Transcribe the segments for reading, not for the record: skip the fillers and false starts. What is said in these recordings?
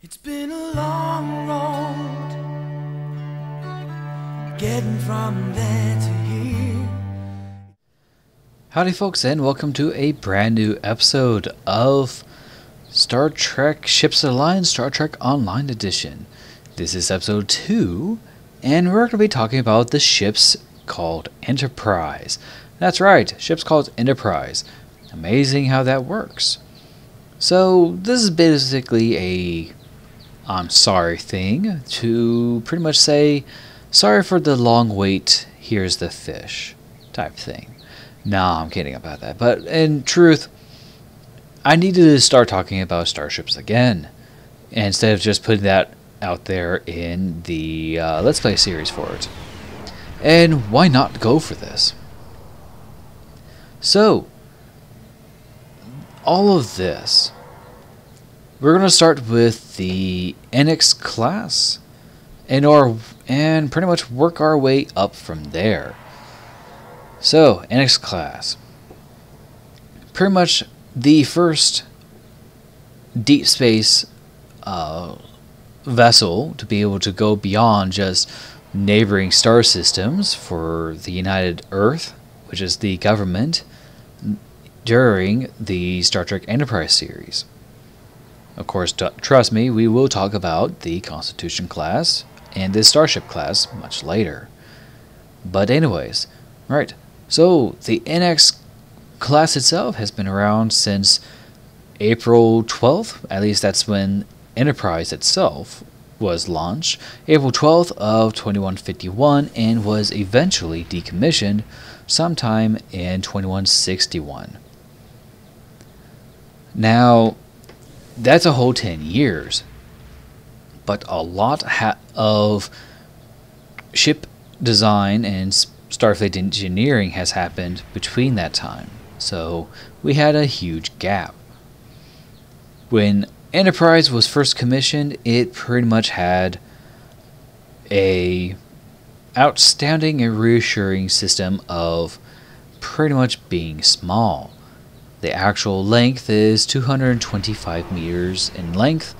It's been a long road getting from there to here. Howdy folks, and welcome to a brand new episode of Star Trek Ships of the Line Star Trek Online Edition. This is episode 2, and we're going to be talking about the ships called Enterprise. That's right, ships called Enterprise. Amazing how that works. So this is basically a I'm sorry thing to pretty much say, sorry for the long wait, here's the fish type thing. Nah, I'm kidding about that. But in truth, I needed to start talking about starships again, instead of just putting that out there in the Let's Play series for it. And why not go for this? So, all of this, we're going to start with the NX class and pretty much work our way up from there. So, NX class. Pretty much the first deep space vessel to be able to go beyond just neighboring star systems for the United Earth, which is the government, during the Star Trek Enterprise series. Of course, trust me, we will talk about the Constitution class and the Starship class much later. But anyways, right, so the NX class itself has been around since April 12th, at least that's when Enterprise itself was launched, April 12th of 2151, and was eventually decommissioned sometime in 2161. Now, that's a whole 10 years, but a lot of ship design and Starfleet engineering has happened between that time, so we had a huge gap. When Enterprise was first commissioned, it pretty much had a outstanding and reassuring system of pretty much being small. The actual length is 225 meters in length,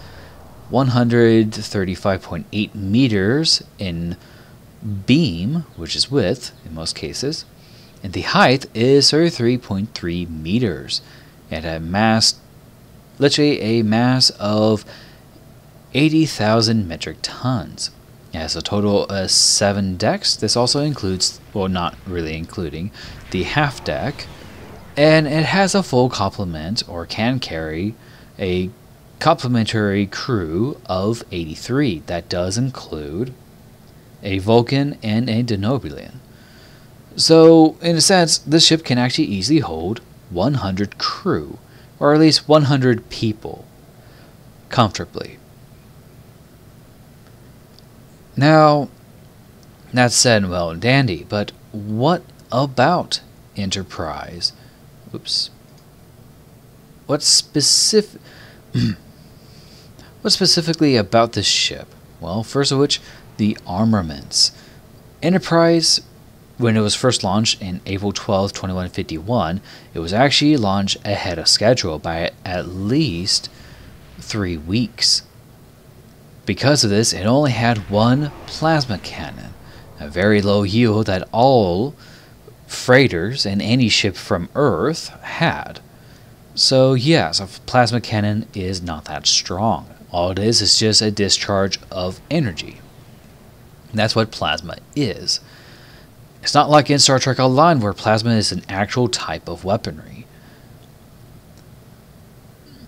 135.8 meters in beam, which is width in most cases, and the height is 33.3 meters, and a mass, literally a mass of 80,000 metric tons. It has a total of 7 decks. This also includes, well, not really including, the half deck. And it has a full complement, or can carry, a complementary crew of 83. That does include a Vulcan and a Denobulan. So, in a sense, this ship can actually easily hold 100 crew, or at least 100 people, comfortably. Now, that's said well and dandy, but what about Enterprise? Oops. What's specifically about this ship? Well, first of which, the armaments. Enterprise, when it was first launched in April 12, 2151, it was actually launched ahead of schedule by at least 3 weeks. Because of this, it only had one plasma cannon, a very low yield that all freighters and any ship from Earth had. So yes, a plasma cannon is not that strong. All it is just a discharge of energy. And that's what plasma is. It's not like in Star Trek Online where plasma is an actual type of weaponry.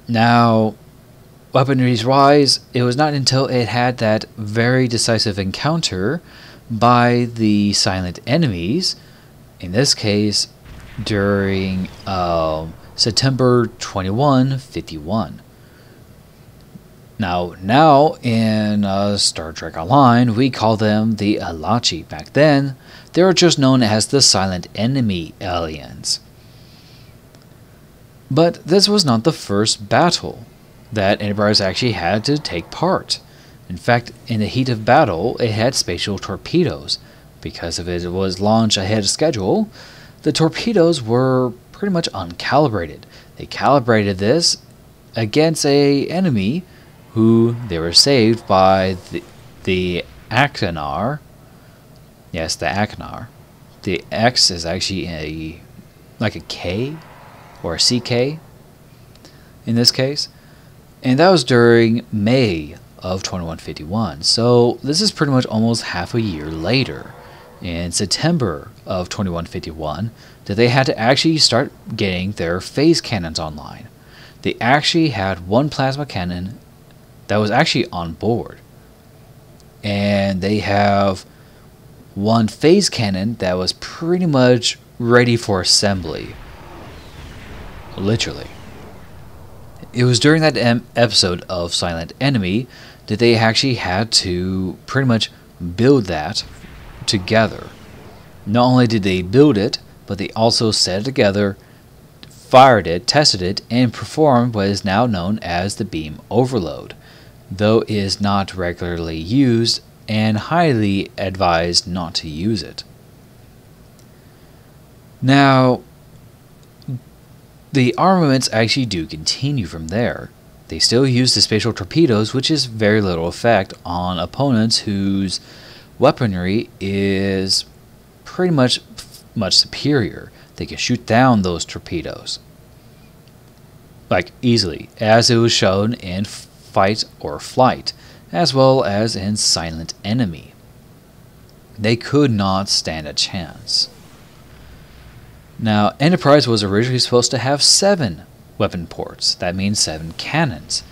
Now, weaponry-wise, it was not until it had that very decisive encounter by the silent enemies, in this case, during September 2151. Now in Star Trek Online, we call them the Alachi. Back then, they were just known as the silent enemy aliens. But this was not the first battle that Enterprise actually had to take part. In fact, in the heat of battle, it had spatial torpedoes. Because of it was launched ahead of schedule, the torpedoes were pretty much uncalibrated. They calibrated this against an enemy who they were saved by the Akinar. Yes, the Akinar. The X is actually like a K or a CK in this case. And that was during May of 2151. So this is pretty much almost half a year later, in September of 2151, that they had to actually start getting their phase cannons online. They actually had one plasma cannon that was actually on board. And they have one phase cannon that was pretty much ready for assembly. Literally. It was during that episode of Silent Enemy that they actually had to pretty much build that together. Not only did they build it, but they also set it together, fired it, tested it, and performed what is now known as the beam overload, though it is not regularly used and highly advised not to use it. Now, the armaments actually do continue from there. They still use the spatial torpedoes, which is very little effect on opponents whose weaponry is pretty much superior. They can shoot down those torpedoes, like easily, as it was shown in Fight or Flight, as well as in Silent Enemy. They could not stand a chance. Now, Enterprise was originally supposed to have 7 weapon ports. That means 7 cannons.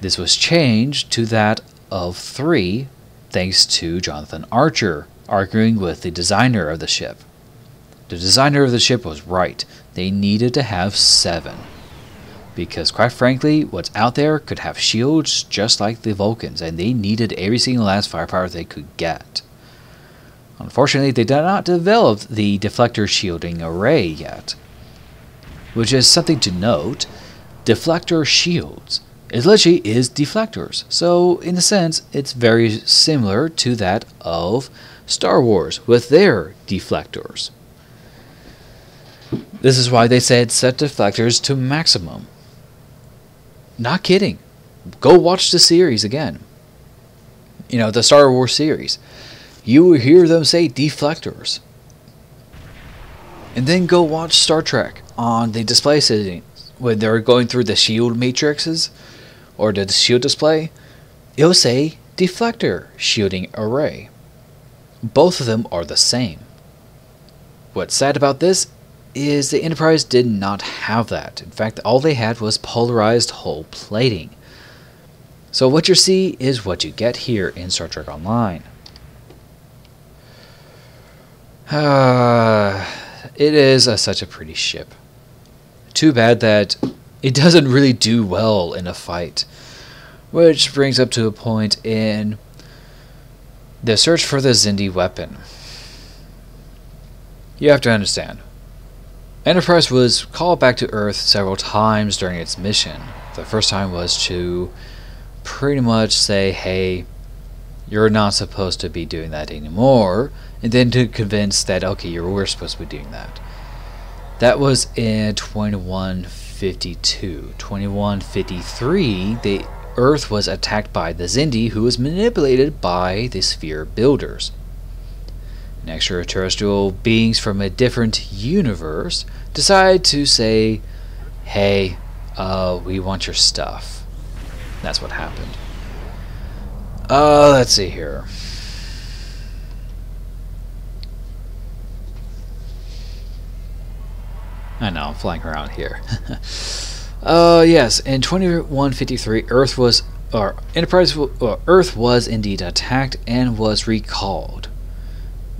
This was changed to that of 3, thanks to Jonathan Archer arguing with the designer of the ship. The designer of the ship was right. They needed to have 7. Because quite frankly, what's out there could have shields just like the Vulcans, and they needed every single last firepower they could get. Unfortunately, they did not develop the Deflector Shielding array yet. Which is something to note. Deflector shields. It literally is deflectors. So, in a sense, it's very similar to that of Star Wars with their deflectors. This is why they said set deflectors to maximum. Not kidding. Go watch the series again. You know, the Star Wars series. You will hear them say deflectors. And then go watch Star Trek on the display settings when they're going through the shield matrices or the shield display. It'll say deflector shielding array. Both of them are the same. What's sad about this is the Enterprise did not have that. In fact, all they had was polarized hull plating. So what you see is what you get here in Star Trek Online. It is such a pretty ship. Too bad that it doesn't really do well in a fight. Which brings up to a point in the search for the Xindi weapon. You have to understand. Enterprise was called back to Earth several times during its mission. The first time was to pretty much say, hey, you're not supposed to be doing that anymore, and then to convince that, okay, we're supposed to be doing that. That was in 2152. 2153, the Earth was attacked by the Xindi, who was manipulated by the sphere builders. And extraterrestrial beings from a different universe decide to say, hey, we want your stuff. That's what happened. Let's see here. I know, I'm flying around here. Yes, in 2153, Earth was indeed attacked and was recalled.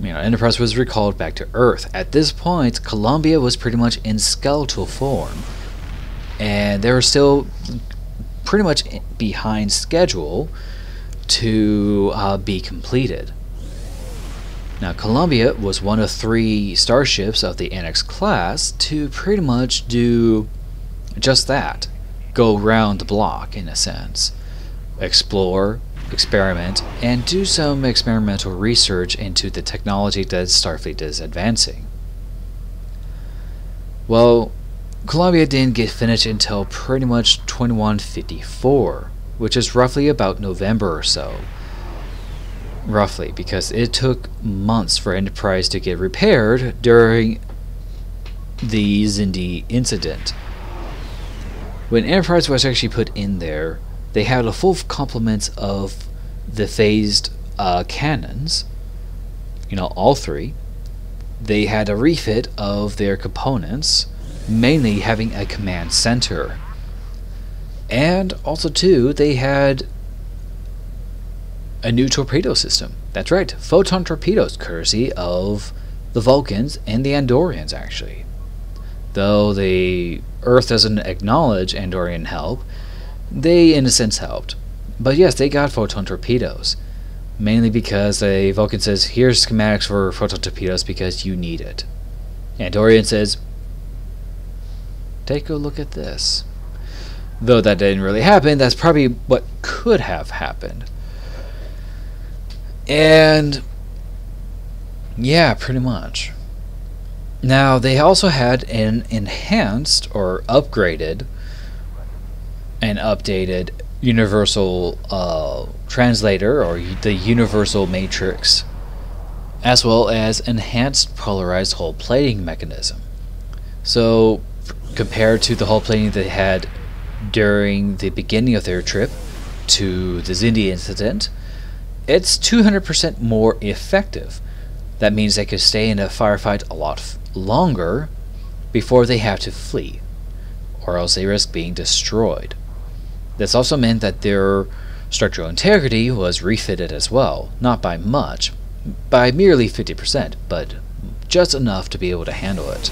Enterprise was recalled back to Earth. At this point, Columbia was pretty much in skeletal form, and they were still pretty much behind schedule to be completed. Now, Columbia was one of 3 starships of the NX class to pretty much do just that. Go round the block, in a sense. Explore, experiment, and do some experimental research into the technology that Starfleet is advancing. Well, Columbia didn't get finished until pretty much 2154. which is roughly about November or so. Roughly, because it took months for Enterprise to get repaired during the Xindi incident. When Enterprise was actually put in there, they had a full complement of the phased cannons, all three. They had a refit of their components, mainly having a command center. And also, too, they had a new torpedo system. That's right, photon torpedoes, courtesy of the Vulcans and the Andorians, actually. Though the Earth doesn't acknowledge Andorian help, they in a sense helped. But yes, they got photon torpedoes, mainly because the Vulcan says, here's schematics for photon torpedoes because you need it. Andorian says, take a look at this. Though that didn't really happen, that's probably what could have happened. And yeah, pretty much. Now, they also had an enhanced or upgraded and updated universal translator, or the universal matrix, as well as enhanced polarized hull plating mechanism. So, compared to the hull plating they had during the beginning of their trip to the Xindi incident, it's 200% more effective. That means they could stay in a firefight a lot longer before they have to flee, or else they risk being destroyed. This also meant that their structural integrity was refitted as well, not by much, by merely 50%, but just enough to be able to handle it.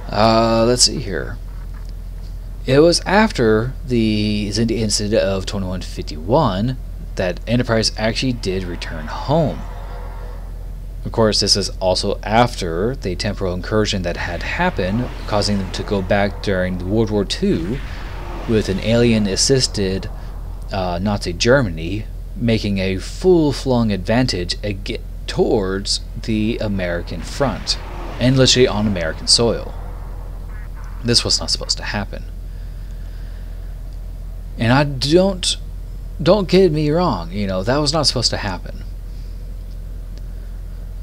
Let's see here. It was after the Xindi incident of 2151 that Enterprise actually did return home. Of course, this is also after the temporal incursion that had happened, causing them to go back during World War II with an alien-assisted Nazi Germany making a full-flung advantage towards the American front, and literally on American soil. This was not supposed to happen. And I don't get me wrong, that was not supposed to happen.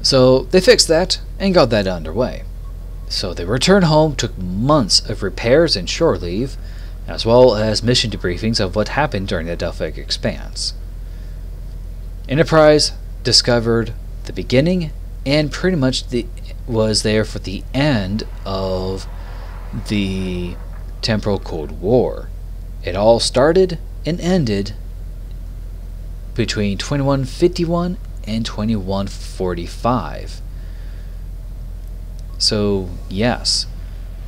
So they fixed that and got that underway. So the return home took months of repairs and shore leave, as well as mission debriefings of what happened during the Delphic Expanse. Enterprise discovered the beginning and pretty much was there for the end of the temporal Cold War. It all started and ended between 2151 and 2145. So, yes.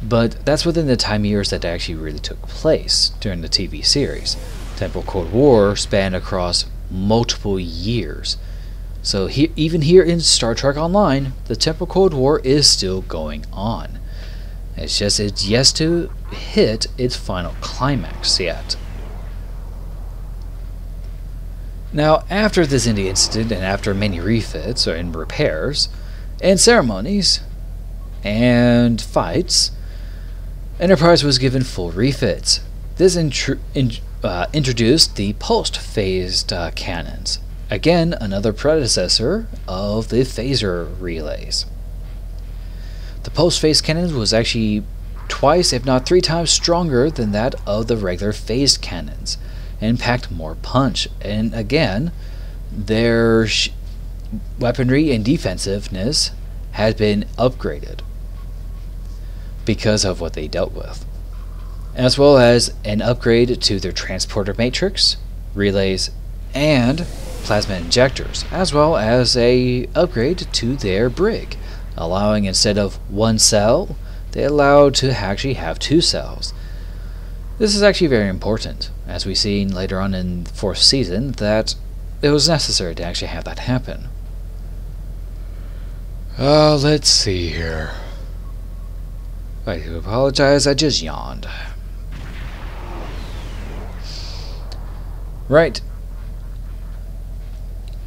But that's within the time years that actually really took place during the TV series. Temporal Cold War spanned across multiple years. So even here in Star Trek Online, the Temporal Cold War is still going on. It's just it's yet to hit its final climax yet. Now, after this Xindi incident and after many refits and repairs and ceremonies and fights, Enterprise was given full refits. This introduced the post-phased cannons. Again, another predecessor of the phaser relays. The post-phased cannon was actually twice, if not 3 times, stronger than that of the regular phased cannons, and packed more punch. And again, their weaponry and defensiveness had been upgraded because of what they dealt with, as well as an upgrade to their transporter matrix, relays, and plasma injectors, as well as a upgrade to their brig, allowing instead of 1 cell, they allowed to actually have 2 cells. This is actually very important, as we've seen later on in the 4th season that it was necessary to actually have that happen. Let's see here. I do apologize, I just yawned. Right.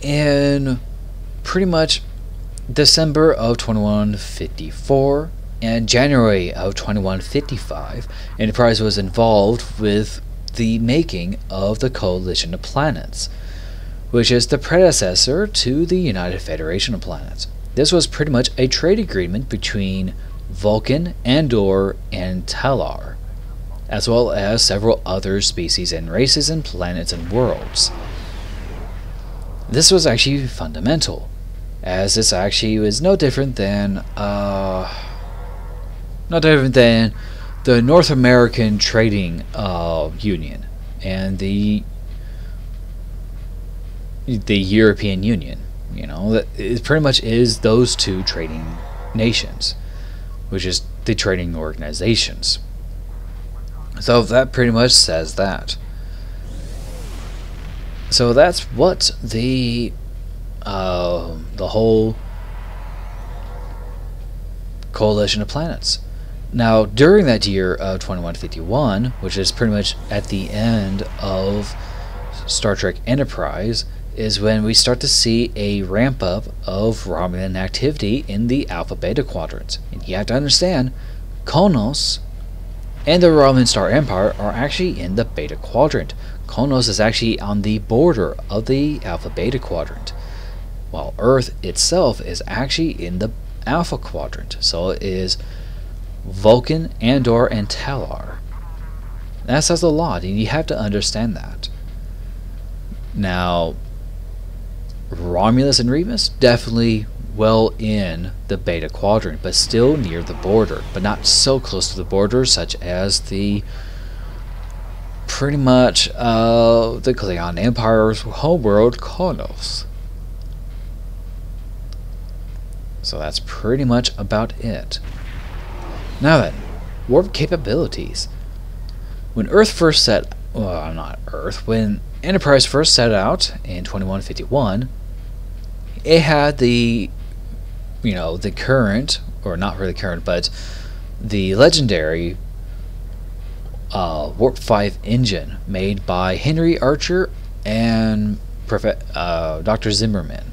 In pretty much December of 2154 and January of 2155, Enterprise was involved with the making of the Coalition of Planets, which is the predecessor to the United Federation of Planets. This was pretty much a trade agreement between Vulcan, Andor, and Talar, as well as several other species and races and planets and worlds. This was actually fundamental, as this actually was no different than the North American Trading Union and the European Union. You know, it pretty much is those two trading nations, which is the trading organizations. So that pretty much says that. So that's what the whole Coalition of Planets. Now, during that year of 2151, which is pretty much at the end of Star Trek Enterprise, is when we start to see a ramp up of Romulan activity in the Alpha Beta quadrants. And you have to understand, Kronos and the Romulan Star Empire are actually in the Beta quadrant. Kronos is actually on the border of the Alpha Beta quadrant, while Earth itself is actually in the Alpha quadrant. So it is Vulcan, Andor, and Talar. That says a lot, and you have to understand that. Now, Romulus and Remus, definitely well in the Beta quadrant, but still near the border, but not so close to the border such as the pretty much the Klingon Empire's homeworld, Kronos. So that's pretty much about it. Now then, warp capabilities. When Earth first set, well, not Earth, when Enterprise first set out in 2151, it had the current, or not really current, but the legendary Warp 5 engine made by Henry Archer and Dr. Zimmerman.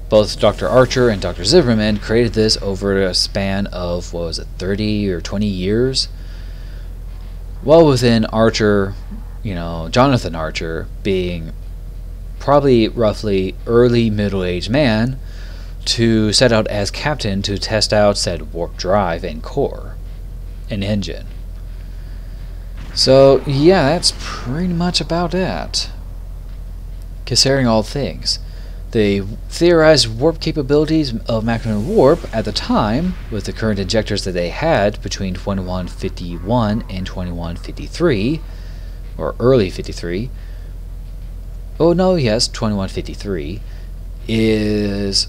Both Dr. Archer and Dr. Zimmerman created this over a span of, 30 or 20 years? Well within Archer, Jonathan Archer being probably roughly early middle-aged man to set out as captain to test out said warp drive and core and engine. So yeah, that's pretty much about it. Considering all things, the theorized warp capabilities of maximum warp at the time, with the current injectors that they had between 2151 and 2153, or early 53, 2153, is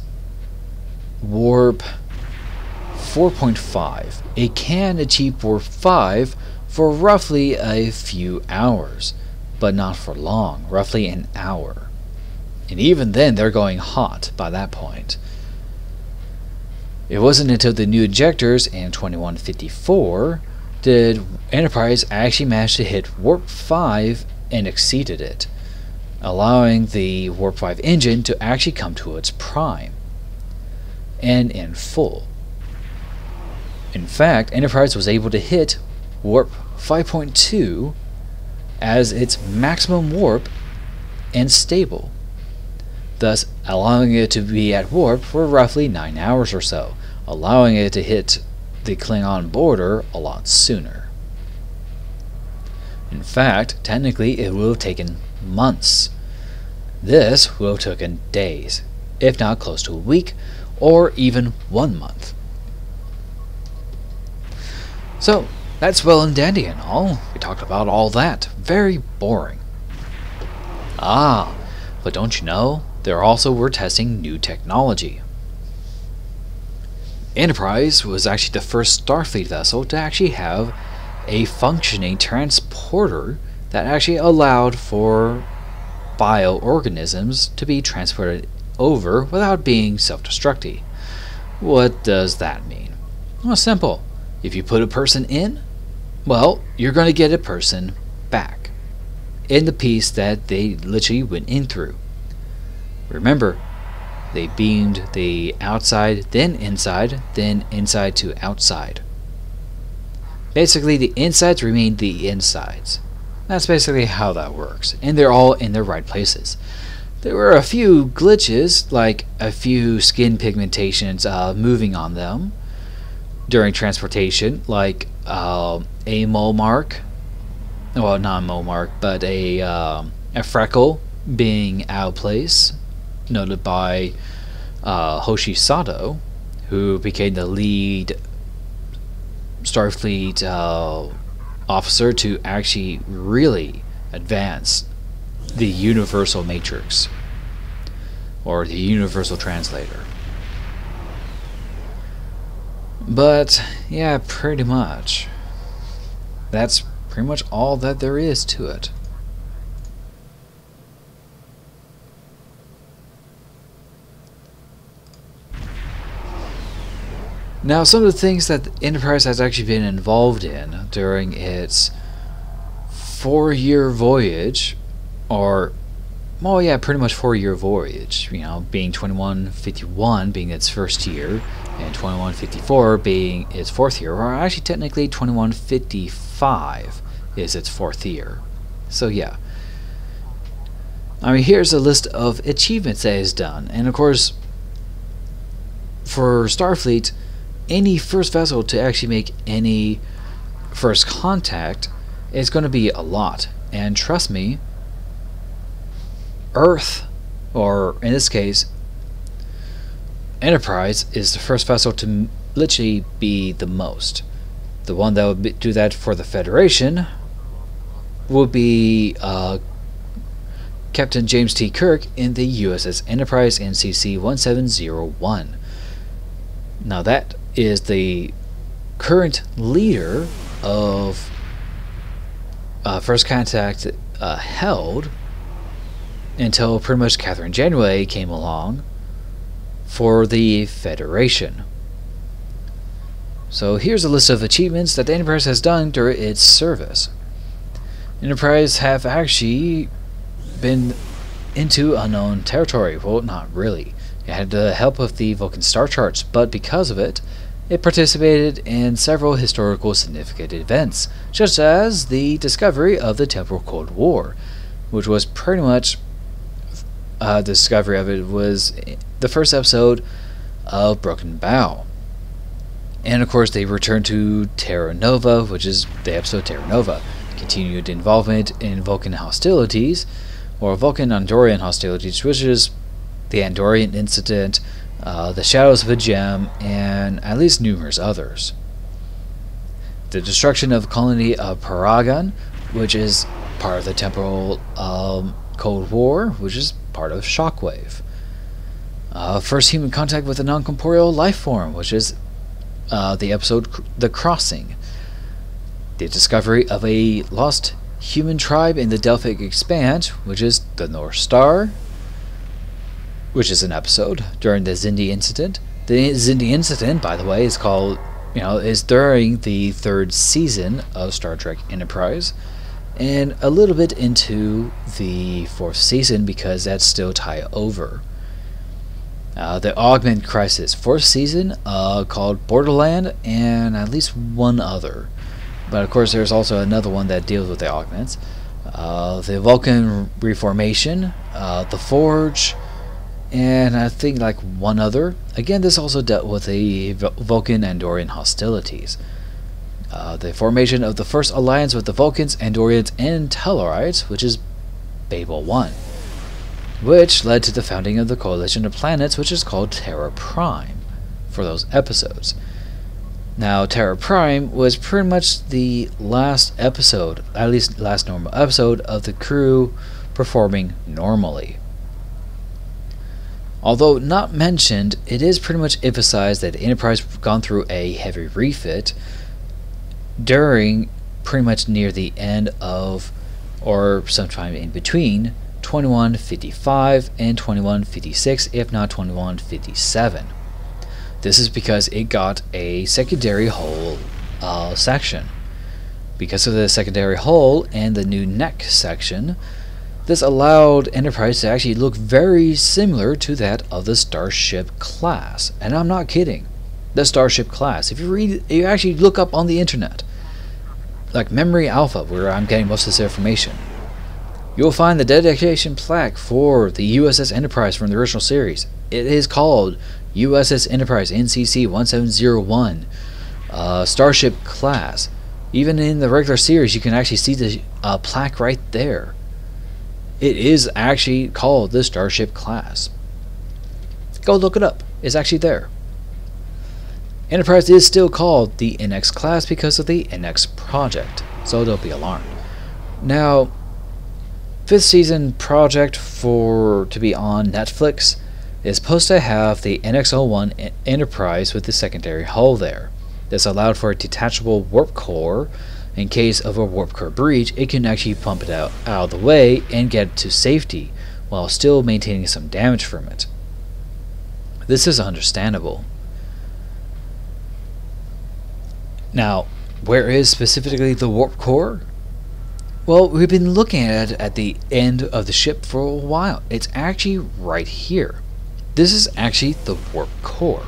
warp 4.5. It can achieve warp 5 for roughly a few hours, but not for long, roughly an hour. And even then, they're going hot by that point. It wasn't until the new injectors in 2154 did Enterprise actually manage to hit warp 5 and exceeded it, allowing the warp 5 engine to actually come to its prime and in full. In fact, Enterprise was able to hit warp 5.2 as its maximum warp and stable, thus allowing it to be at warp for roughly 9 hours or so, allowing it to hit the Klingon border a lot sooner. In fact, technically it would have taken months. This would have taken days, if not close to a week, or even 1 month. So, that's well and dandy and all. We talked about all that. Very boring. But don't you know, they also were testing new technology. Enterprise was actually the first Starfleet vessel to actually have a functioning transporter that actually allowed for bioorganisms to be transported over without being self-destructive. What does that mean? Well, simple. If you put a person in, well, you're going to get a person back in the piece that they literally went in through. Remember, they beamed the outside, then inside to outside. Basically, the insides remained the insides. That's basically how that works, and they're all in their right places. There were a few glitches, like a few skin pigmentations moving on them during transportation, like a mole mark, well, not a mole mark, but a freckle being out of place, noted by Hoshi Sato, who became the lead Starfleet officer to actually really advance the Universal Matrix, or the Universal Translator. But yeah, pretty much. That's pretty much all that there is to it. Now, some of the things that the Enterprise has actually been involved in during its 4-year voyage, or, well, yeah, pretty much 4-year voyage, you know, being 2151 being its first year, and 2154 being its 4th year, or actually technically 2155 is its 4th year. So yeah. I mean, here's a list of achievements that is done, and of course, for Starfleet, any first vessel to actually make any first contact is going to be a lot. And trust me, Earth, or in this case, Enterprise, is the first vessel to literally be the most. The one that would do that for the Federation would be Captain James T. Kirk in the USS Enterprise NCC 1701. Now that is the current leader of First Contact held until pretty much Catherine Janeway came along for the Federation. So here's a list of achievements that the Enterprise has done during its service. Enterprise have actually been into unknown territory. Well, not really. It had the help of the Vulcan star charts, but because of it, it participated in several historical significant events, such as the discovery of the Temporal Cold War, which was pretty much the discovery of it was the first episode of Broken Bow. And of course, they returned to Terra Nova, which is the episode Terra Nova. Continued involvement in Vulcan hostilities, or Vulcan-Andorian hostilities, which is the Andorian Incident, the Shadows of a Gem, and at least numerous others. The destruction of the colony of Paragon, which is part of the Temporal Cold War, which is part of Shockwave. First human contact with a non-corporeal life form, which is the episode The Crossing. The discovery of a lost human tribe in the Delphic Expanse, which is the North Star, which is an episode during the Xindi Incident. The Xindi Incident, by the way, is called, is during the 3rd season of Star Trek Enterprise, and a little bit into the 4th season because that's still tie over. The Augment Crisis, 4th season, called Borderland, and at least one other. But of course, there's also another one that deals with the augments. The Vulcan Reformation, the Forge, and I think like one other. Again, this also dealt with the Vulcan-Andorian hostilities. The formation of the first alliance with the Vulcans, Andorians, and Tellarites, which is Babel 1, which led to the founding of the Coalition of Planets, which is called Terra Prime, for those episodes. Now, Terra Prime was pretty much the last episode, at least last normal episode, of the crew performing normally. Although not mentioned, it is pretty much emphasized that the Enterprise gone through a heavy refit during pretty much near the end of, or sometime in between, 2155 and 2156, if not 2157. This is because it got a secondary hull section. Because of the secondary hull and the new neck section, this allowed Enterprise to actually look very similar to that of the Starship class. And I'm not kidding. The Starship class. If you actually look up on the internet, like Memory Alpha, where I'm getting most of this information, you'll find the dedication plaque for the USS Enterprise from the original series. It is called USS Enterprise NCC 1701, Starship class. Even in the regular series, you can actually see the plaque right there. It is actually called the Starship class. Go look it up. It's actually there. Enterprise is still called the NX class because of the NX project, so don't be alarmed. Now, 5th season project to be on Netflix is supposed to have the NX-01 Enterprise with the secondary hull there. This allowed for a detachable warp core. In case of a warp core breach, it can actually pump it out of the way and get to safety while still maintaining some damage from it. This is understandable. Now, where is specifically the warp core? Well, we've been looking at it at the end of the ship for a while. It's actually right here. This is actually the warp core.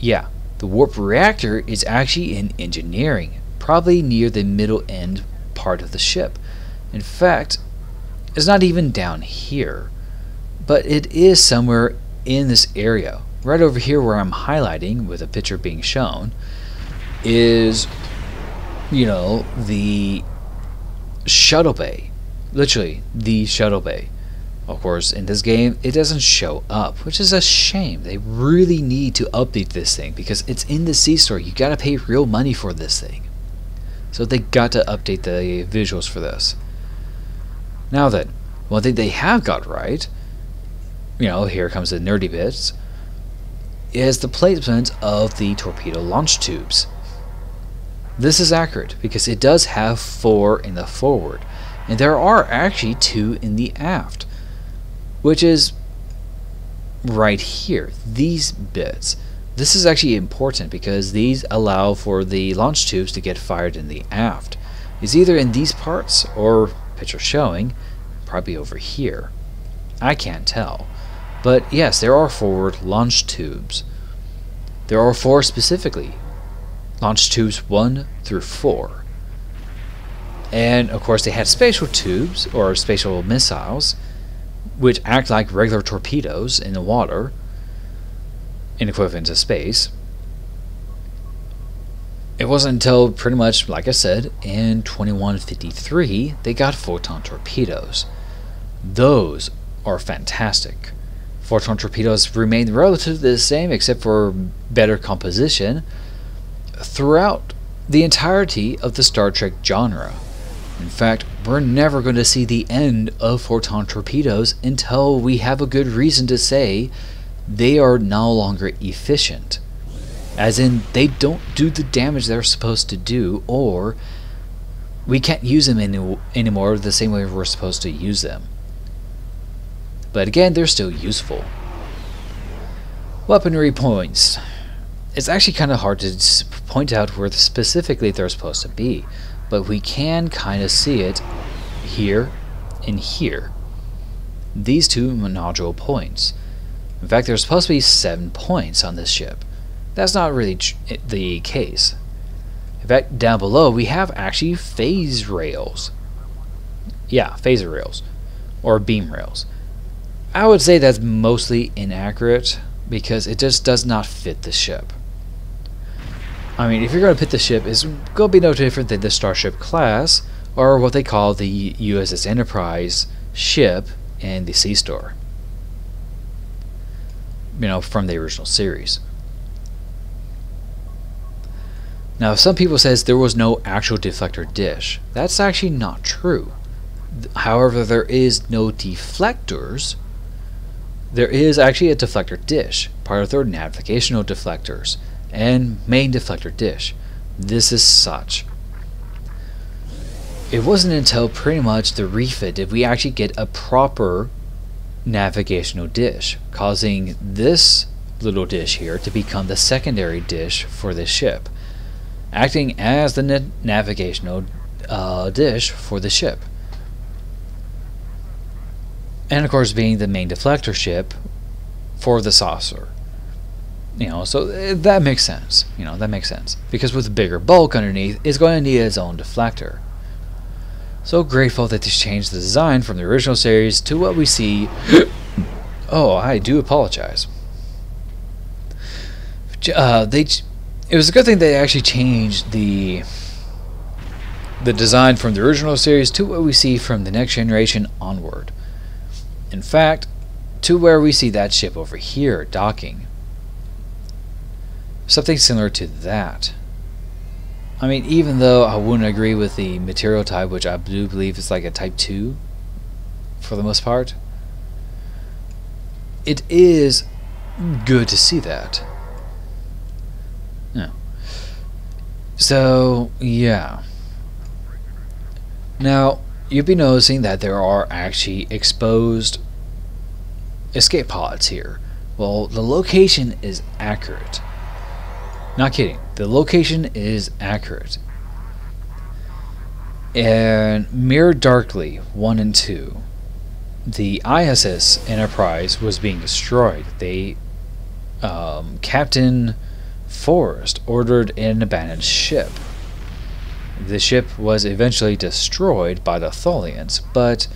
Yeah, the warp reactor is actually in engineering, probably near the middle end part of the ship. In fact, it's not even down here, but it is somewhere in this area. Right over here where I'm highlighting with a picture being shown is, the Shuttle Bay. Literally, the Shuttle Bay. Of course, in this game, it doesn't show up, which is a shame. They really need to update this thing because it's in the C-Store. You gotta pay real money for this thing. So they got to update the visuals for this. Now then, one thing they have got right, here comes the nerdy bits, is the placement of the torpedo launch tubes. This is accurate because it does have 4 in the forward, and there are actually 2 in the aft, which is right here, these bits. This is actually important because these allow for the launch tubes to get fired in the aft. It's either in these parts or, picture showing, probably over here. I can't tell. But yes, there are forward launch tubes. There are 4 specifically. Launch tubes 1 through 4. And of course they had spatial tubes, or spatial missiles, which act like regular torpedoes in the water, in equivalent to space. It wasn't until pretty much, like I said, in 2153 they got photon torpedoes. Those are fantastic. Photon torpedoes remain relatively the same except for better composition throughout the entirety of the Star Trek genre. In fact, we're never going to see the end of photon torpedoes until we have a good reason to say they are no longer efficient. As in, they don't do the damage they're supposed to do, or we can't use them anymore the same way we're supposed to use them. But again, they're still useful. Weaponry points. It's actually kind of hard to point out where specifically they're supposed to be, but we can kind of see it here and here. These 2 nodule points. In fact, there's supposed to be 7 points on this ship. That's not really the case. In fact, down below we have actually phase rails. Yeah, phaser rails. Or beam rails. I would say that's mostly inaccurate because it just does not fit the ship. I mean, if you're going to put the ship, it's going to be no different than the Starship class, or what they call the USS Enterprise ship in the C-Store. From the original series. Now, some people says there was no actual deflector dish. That's actually not true. However, there is no deflectors. There is actually a deflector dish, part of their navigational deflectors, and main deflector dish. This is such. It wasn't until pretty much the refit did we actually get a proper navigational dish, causing this little dish here to become the secondary dish for the ship, acting as the navigational dish for the ship. And of course being the main deflector ship for the saucer. So that makes sense. That makes sense. Because with a bigger bulk underneath, it's going to need its own deflector. So grateful that they changed the design from the original series to what we see. Oh, I do apologize. It was a good thing they actually changed the design from the original series to what we see from the next generation onward. In fact, to where we see that ship over here docking. Something similar to that. I mean, even though I wouldn't agree with the material type, which I do believe is like a Type 2 for the most part, it is good to see that. Yeah. So, yeah. Now, you'll be noticing that there are actually exposed escape pods here. Well, the location is accurate. Not kidding. The location is accurate. And mirrored darkly, 1 and 2, the ISS Enterprise was being destroyed. Captain Forrest ordered an abandoned ship. The ship was eventually destroyed by the Tholians, but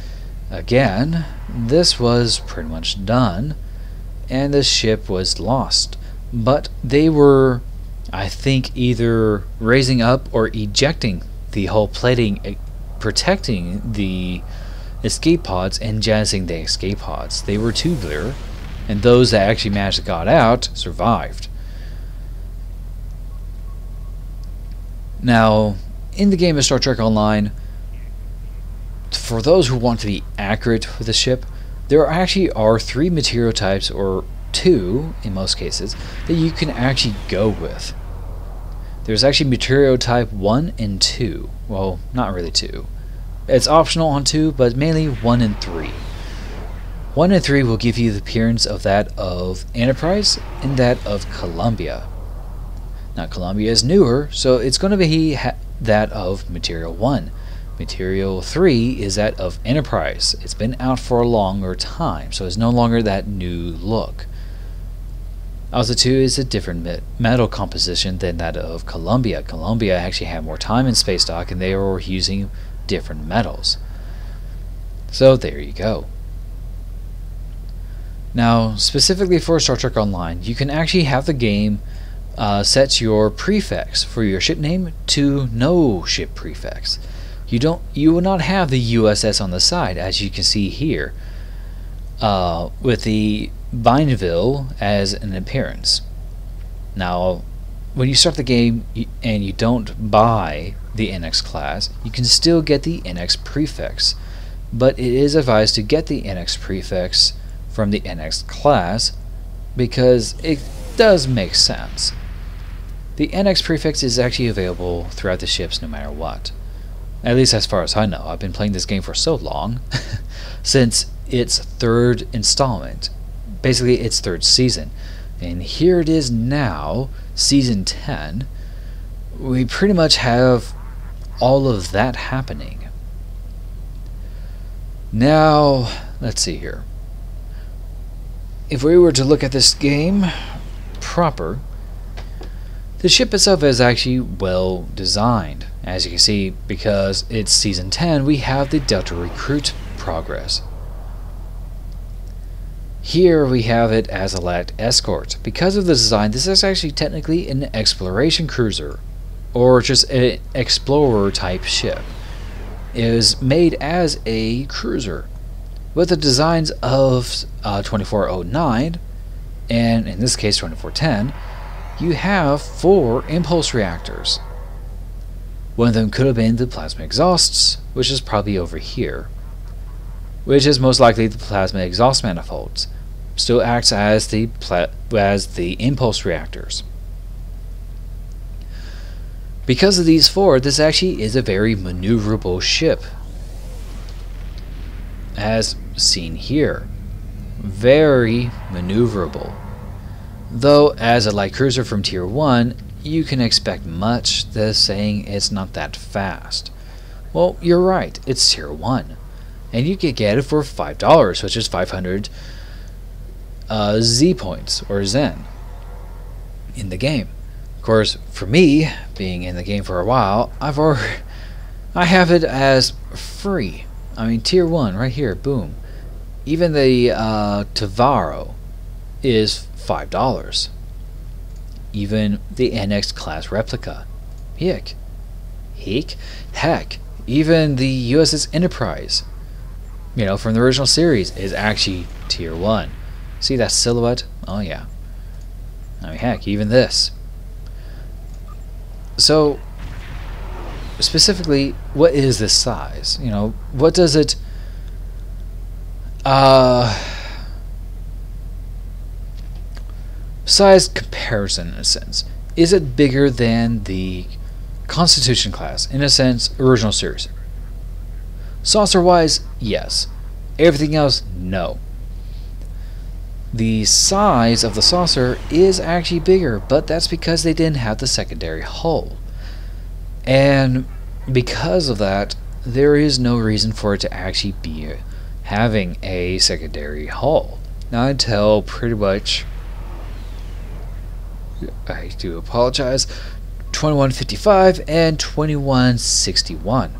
again, this was pretty much done, and the ship was lost. But they were, I think, either raising up or ejecting the whole plating, protecting the escape pods and jazzing the escape pods. They were tubular, and those that actually managed to got out survived. Now, in the game of Star Trek Online, for those who want to be accurate with the ship, there actually are 3 material types, or 2 in most cases, that you can actually go with. There's actually material type 1 and 2. Well, not really 2. It's optional on 2, but mainly 1 and 3. 1 and 3 will give you the appearance of that of Enterprise and that of Columbia. Now, Columbia is newer, so it's going to be that of Material 1. Material 3 is that of Enterprise. It's been out for a longer time, so it's no longer that new look. Also, 2 is a different metal composition than that of Columbia. Columbia actually had more time in space dock, and they were using different metals. So there you go. Now, specifically for Star Trek Online, you can actually have the game set your prefix for your ship name to no ship prefix. You will not have the USS on the side, as you can see here, with the Bineville as an appearance. Now, when you start the game and you don't buy the NX class, you can still get the NX prefix, but it is advised to get the NX prefix from the NX class because it does make sense. The NX prefix is actually available throughout the ships no matter what. At least as far as I know. I've been playing this game for so long, since its 3rd installment. Basically its 3rd season. And here it is now, Season 10. We pretty much have all of that happening. Now, let's see here. If we were to look at this game proper, the ship itself is actually well designed. As you can see, because it's Season 10, we have the Delta Recruit progress. Here we have it as a light escort. Because of the design, this is actually technically an exploration cruiser, or just an explorer type ship. It is made as a cruiser, with the designs of 2409, and in this case 2410, you have 4 impulse reactors. One of them could have been the plasma exhausts, which is probably over here, which is most likely the plasma exhaust manifolds. Still acts as the impulse reactors. Because of these 4, this actually is a very maneuverable ship, as seen here. Very maneuverable. Though, as a light cruiser from Tier 1, you can expect much, thus saying it's not that fast. Well, you're right, it's Tier 1. And you can get it for $5, which is 500 Z points, or Zen. in the game. Of course, for me, being in the game for a while, I have it as free. I mean, tier 1 right here, boom. Even the Tavaro is $5. Even the NX class replica. Heck, even the USS Enterprise, you know, from the original series, is actually tier 1. See that silhouette? Oh yeah. I mean, heck, even this. So, specifically, what is this size? You know, what does it... size comparison, in a sense. Is it bigger than the Constitution class, in a sense, original series? Saucer-wise, yes. Everything else, no. The size of the saucer is actually bigger, but that's because they didn't have the secondary hull. And because of that, there is no reason for it to actually be having a secondary hull. Not until pretty much, I do apologize, 2155 and 2161.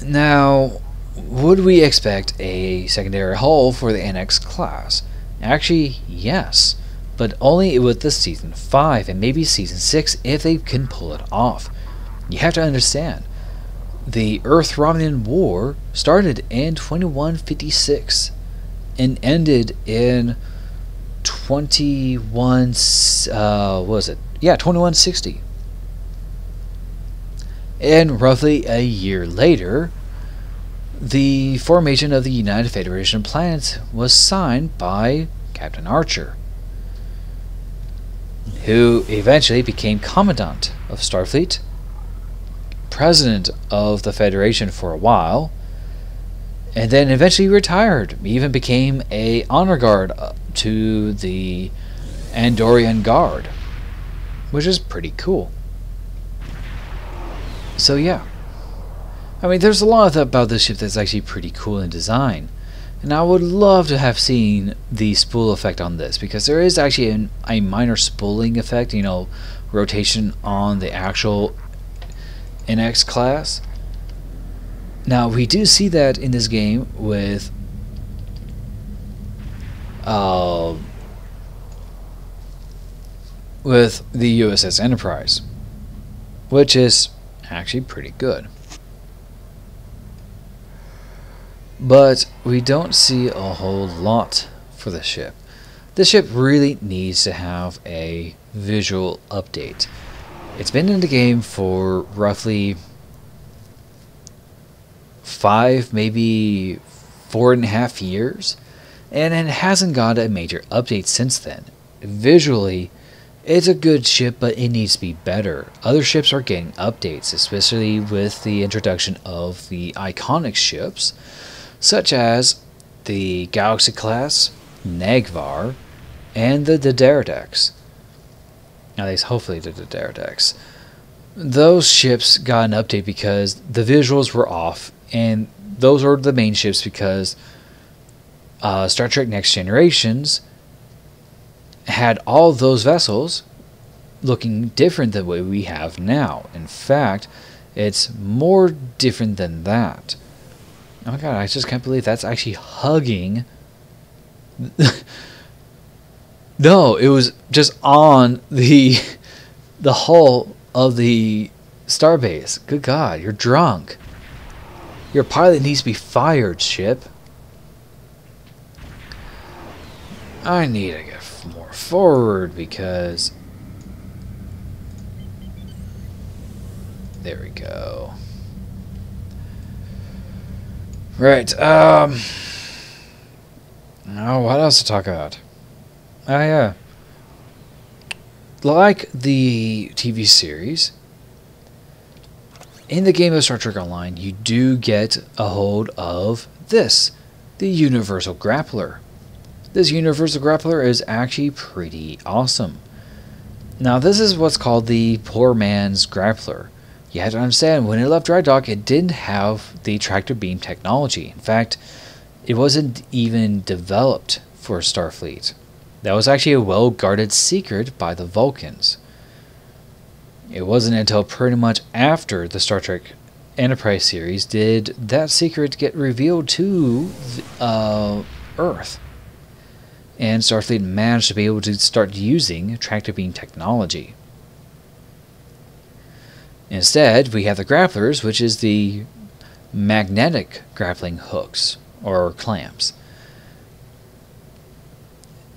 Now, would we expect a secondary hull for the NX class? Actually, yes, but only with the Season 5 and maybe Season 6 if they can pull it off. You have to understand, the Earth-Romulans War started in 2156 and ended in 2160. And roughly a year later, the formation of the United Federation of Planets was signed by Captain Archer, who eventually became Commandant of Starfleet, President of the Federation for a while, and then eventually retired. He even became a honor guard to the Andorian Guard, which is pretty cool. So yeah, I mean, there's a lot about this ship that's actually pretty cool in design, and I would love to have seen the spool effect on this, because there is actually a minor spooling effect, you know, rotation on the actual NX class. Now, we do see that in this game with the USS Enterprise, which is actually pretty good. But we don't see a whole lot for the ship. This ship really needs to have a visual update. It's been in the game for roughly 5, maybe 4.5 years, and it hasn't got a major update since then. Visually, it's a good ship, but it needs to be better. Other ships are getting updates, especially with the introduction of the iconic ships, such as the Galaxy class, Nagvar, and the Dideridex. At least, hopefully, the Dideridex. Those ships got an update because the visuals were off, and those are the main ships because Star Trek Next Generations had all those vessels looking different than what we have now. In fact, it's more different than that. Oh my god, I just can't believe that's actually hugging. No, it was just on the hull of the starbase. Good god, you're drunk. Your pilot needs to be fired, ship. I need to get more forward because... There we go. Right, now what else to talk about? Oh yeah. Like the TV series, in the game of Star Trek Online, you do get a hold of this, the Universal Grappler. This Universal Grappler is actually pretty awesome. Now, this is what's called the poor man's Grappler. You have to understand, when it left dry dock, it didn't have the tractor beam technology. In fact, it wasn't even developed for Starfleet. That was actually a well-guarded secret by the Vulcans. It wasn't until pretty much after the Star Trek Enterprise series did that secret get revealed to Earth. And Starfleet managed to be able to start using tractor beam technology. Instead, we have the grapplers, which is the magnetic grappling hooks, or clamps.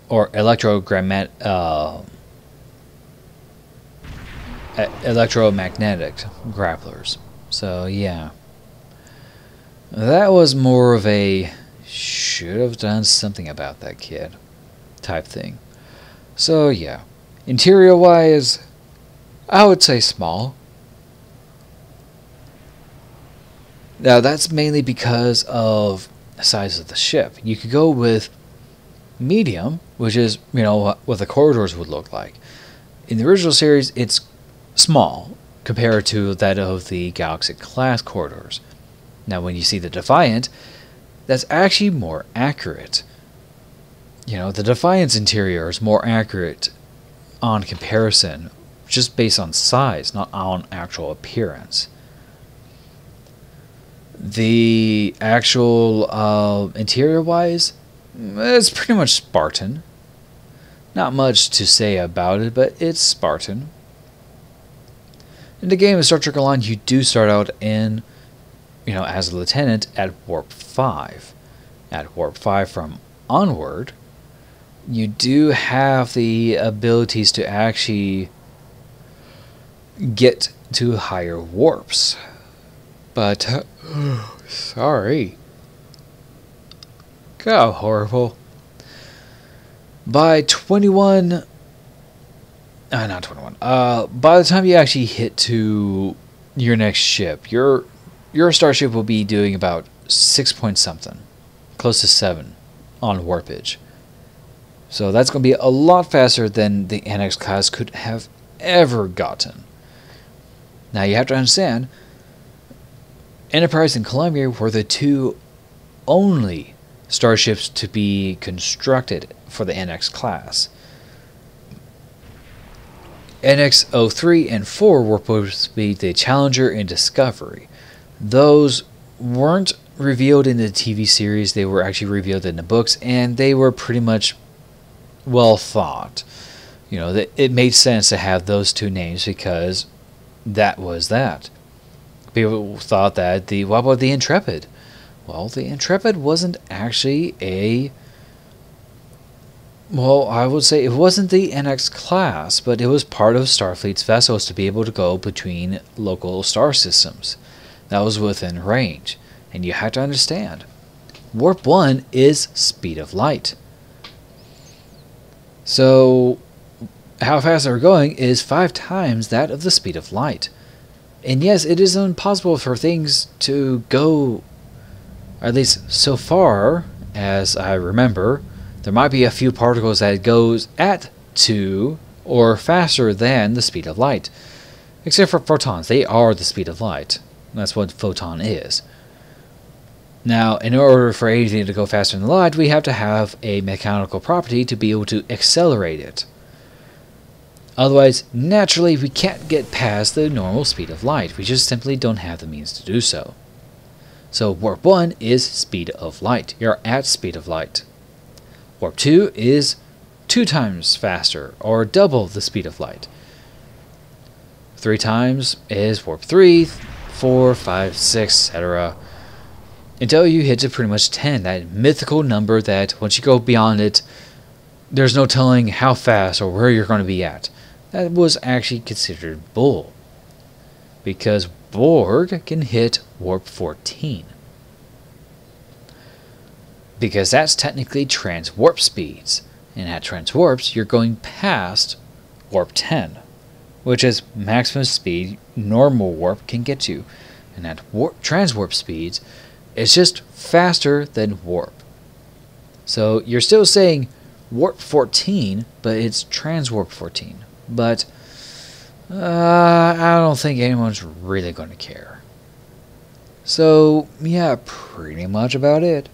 Or electromagnetic grapplers. So, yeah. That was more of a should have done something about that kid type thing. So, yeah. Interior-wise, I would say small. Now, that's mainly because of the size of the ship. You could go with medium, which is, what the corridors would look like. In the original series, it's small compared to that of the Galaxy-class corridors. Now, when you see the Defiant, that's actually more accurate. The Defiant's interior is more accurate on comparison, just based on size, not on actual appearance. The actual interior-wise, it's pretty much Spartan. Not much to say about it, but it's Spartan. In the game of Star Trek Online, you do start out in, as a lieutenant at Warp 5. At Warp 5 from onward, you do have the abilities to actually get to higher warps. But, sorry. God, horrible. By 21... not 21. By the time you actually hit to your next ship, your starship will be doing about 6 point something. Close to 7 on warpage. So that's going to be a lot faster than the NX class could have ever gotten. Now you have to understand, Enterprise and Columbia were the two only starships to be constructed for the NX class. NX-03 and 4 were supposed to be the Challenger and Discovery. Those weren't revealed in the TV series, they were actually revealed in the books, and they were pretty much well thought. It made sense to have those two names because that was that. People thought that what about the Intrepid? Well, the Intrepid wasn't actually I would say it wasn't the NX class, but it was part of Starfleet's vessels to be able to go between local star systems. That was within range. And you have to understand, Warp 1 is speed of light. So, how fast they're going is 5 times that of the speed of light. And yes, it is impossible for things to go, at least so far as I remember. There might be a few particles that it goes at 2 or faster than the speed of light. Except for photons, they are the speed of light. That's what photon is. Now, in order for anything to go faster than light, we have to have a mechanical property to be able to accelerate it. Otherwise, naturally, we can't get past the normal speed of light. We just simply don't have the means to do so. So Warp 1 is speed of light. You're at speed of light. Warp 2 is 2 times faster, or double the speed of light. 3 times is Warp 3, 4, 5, 6, etc. Until you hit to pretty much 10, that mythical number that once you go beyond it, there's no telling how fast or where you're going to be at. That was actually considered bull. Because Borg can hit Warp 14. Because that's technically transwarp speeds. And at transwarps, you're going past Warp 10. Which is maximum speed normal warp can get you. And at transwarp speeds, it's just faster than warp. So you're still saying Warp 14, but it's transwarp 14. But I don't think anyone's really going to care. So yeah, pretty much about it.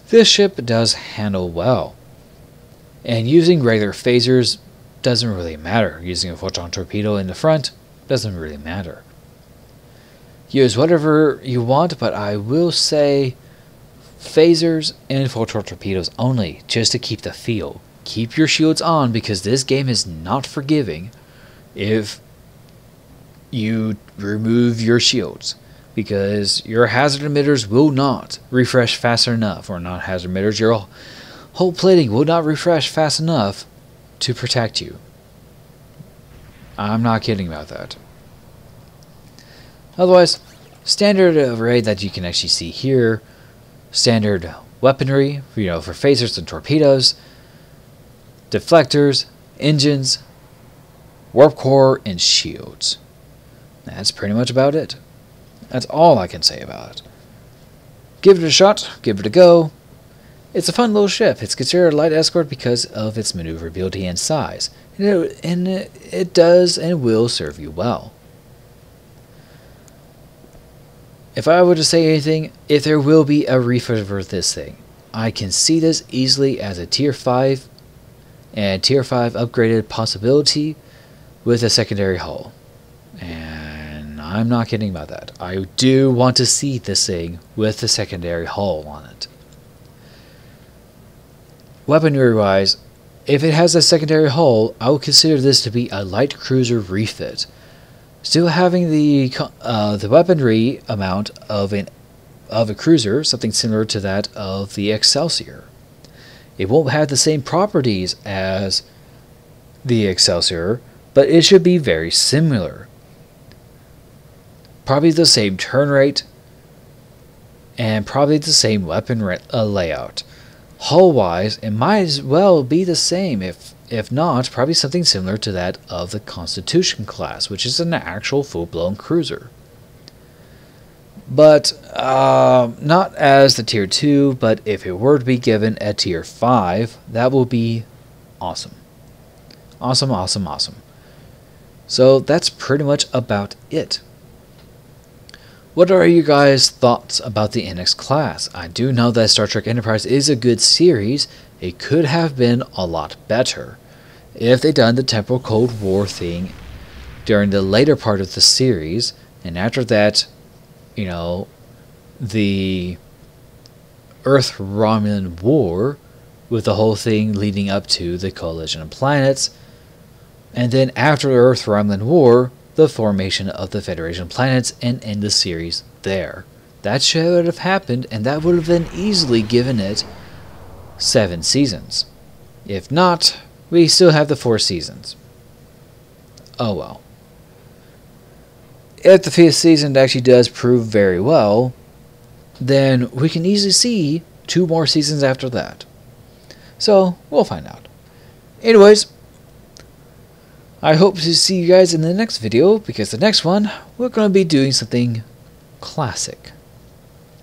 this ship does handle well. And using regular phasers doesn't really matter. Using a photon torpedo in the front doesn't really matter. Use whatever you want, but I will say phasers and photon torpedoes only, just to keep the feel. Keep your shields on, because this game is not forgiving if you remove your shields, because your hazard emitters will not refresh fast enough, or not hazard emitters, your hull plating will not refresh fast enough to protect you. I'm not kidding about that. Otherwise, standard array that you can actually see here, standard weaponry, for phasers and torpedoes, deflectors, engines, warp core, and shields. That's pretty much about it. That's all I can say about it. Give it a shot, give it a go. It's a fun little ship. It's considered a light escort because of its maneuverability and size. And it does and will serve you well. If I were to say anything, if there will be a refit for this thing, I can see this easily as a Tier 5 and Tier 5 upgraded possibility with a secondary hull. And I'm not kidding about that. I do want to see this thing with a secondary hull on it. Weaponry wise, if it has a secondary hull, I would consider this to be a light cruiser refit. Still having the weaponry amount of a cruiser, something similar to that of the Excelsior. It won't have the same properties as the Excelsior, but it should be very similar. Probably the same turn rate, and probably the same weapon layout. Hull-wise, it might as well be the same, if not, probably something similar to that of the Constitution class, which is an actual full-blown cruiser. But, not as the Tier 2, but if it were to be given a Tier 5, that will be awesome. Awesome, awesome, awesome. So, that's pretty much about it. What are you guys' thoughts about the NX class? I do know that Star Trek Enterprise is a good series. It could have been a lot better if they'd done the temporal Cold War thing during the later part of the series, and after that, the Earth-Romulan War, with the whole thing leading up to the Coalition of Planets, and then after the Earth-Romulan War, the formation of the Federation of Planets, and end the series there. That should have happened, and that would have been easily given it 7 seasons. If not, we still have the 4 seasons. Oh well. If the 5th season actually does prove very well, then we can easily see 2 more seasons after that. So, we'll find out. Anyways, I hope to see you guys in the next video, because the next one, we're going to be doing something classic.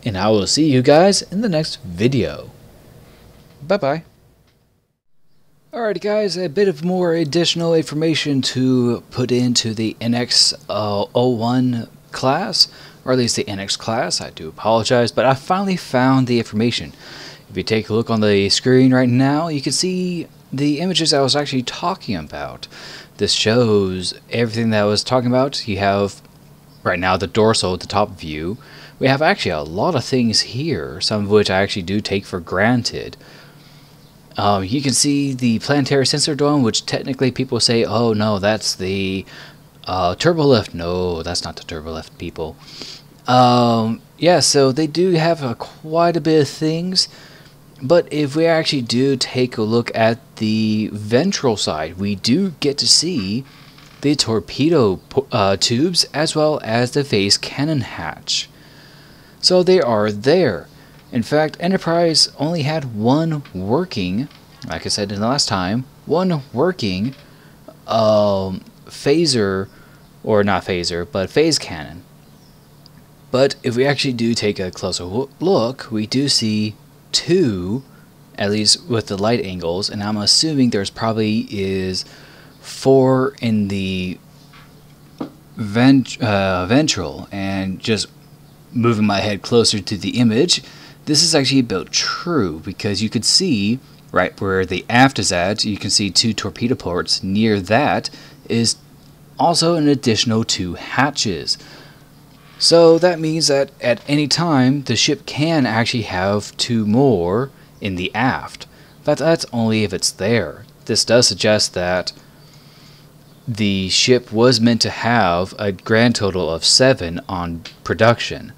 And I will see you guys in the next video. Bye-bye. Alright guys, a bit of more additional information to put into the NX-01 class, or at least the NX class. I do apologize, but I finally found the information. If you take a look on the screen right now, you can see the images I was actually talking about. This shows everything that I was talking about. You have right now the dorsal, the top view. We have actually a lot of things here, some of which I actually do take for granted. You can see the planetary sensor dome, which technically people say, oh no, that's the turbolift. No, that's not the turbolift, people. Yeah, so they do have quite a bit of things. But if we actually do take a look at the ventral side, we do get to see the torpedo tubes as well as the phase cannon hatch. So they are there. In fact, Enterprise only had one working, like I said in the last time, one working phaser, or not phaser, but phase cannon. But if we actually do take a closer look, we do see 2, at least with the light angles, and I'm assuming there's probably is 4 in the ventral. And just moving my head closer to the image, this is actually built true because you could see right where the aft is at, you can see 2 torpedo ports. Near that is also an additional 2 hatches. So that means that at any time the ship can actually have 2 more in the aft, but that's only if it's there. This does suggest that the ship was meant to have a grand total of 7 on production.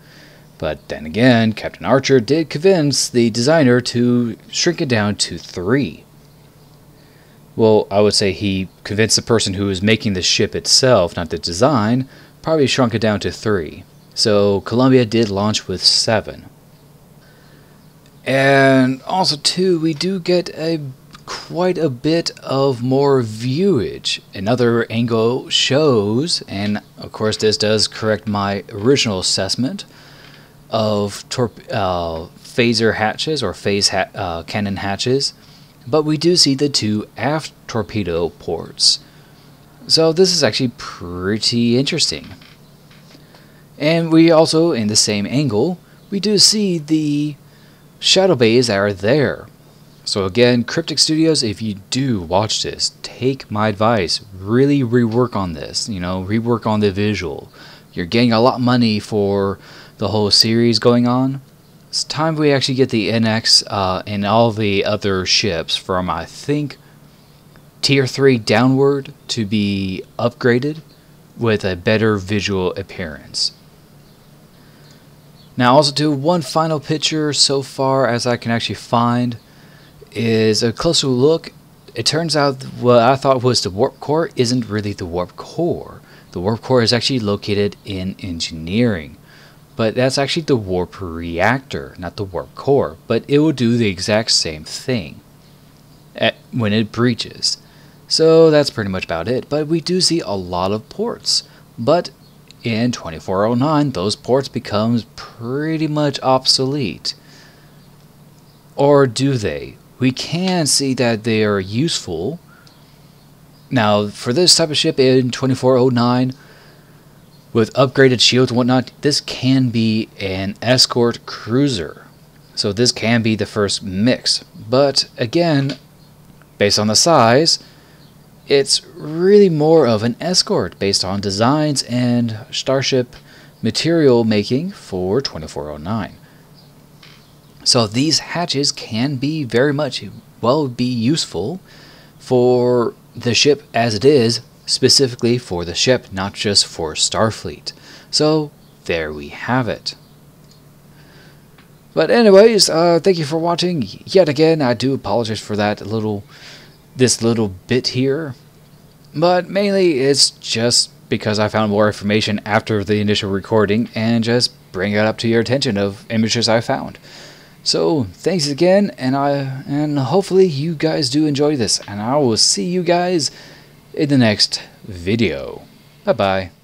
But then again, Captain Archer did convince the designer to shrink it down to 3. Well, I would say he convinced the person who was making the ship itself, not the design, probably shrunk it down to 3. So Columbia did launch with 7. And also too, we do get quite a bit of more viewage. Another angle shows, and of course this does correct my original assessment of phaser hatches or phase cannon hatches, but we do see the 2 aft torpedo ports. So this is actually pretty interesting. And we also, in the same angle, we do see the shuttle bays that are there. So again, Cryptic Studios, if you do watch this, take my advice, really rework on this, rework on the visual. You're getting a lot of money for the whole series going on. It's time we actually get the NX and all the other ships from, I think, Tier 3 downward to be upgraded with a better visual appearance. Now also too, one final picture so far as I can actually find is a closer look. It turns out what I thought was the warp core isn't really the warp core. The warp core is actually located in engineering. But that's actually the warp reactor, not the warp core. But it will do the exact same thing when it breaches. So that's pretty much about it. But we do see a lot of ports. But in 2409, those ports become pretty much obsolete. Or do they? We can see that they are useful. Now, for this type of ship in 2409, with upgraded shields and whatnot, this can be an Escort Cruiser. So this can be the first mix. But again, based on the size, it's really more of an escort based on designs and starship material making for 2409. So these hatches can be very much be useful for the ship as it is, specifically for the ship, not just for Starfleet. So there we have it. But anyways, thank you for watching. Yet again, I do apologize for this little bit here. But mainly it's just because I found more information after the initial recording and just bring it up to your attention of images I found. So thanks again, and hopefully you guys do enjoy this, and I will see you guys in the next video. Bye bye.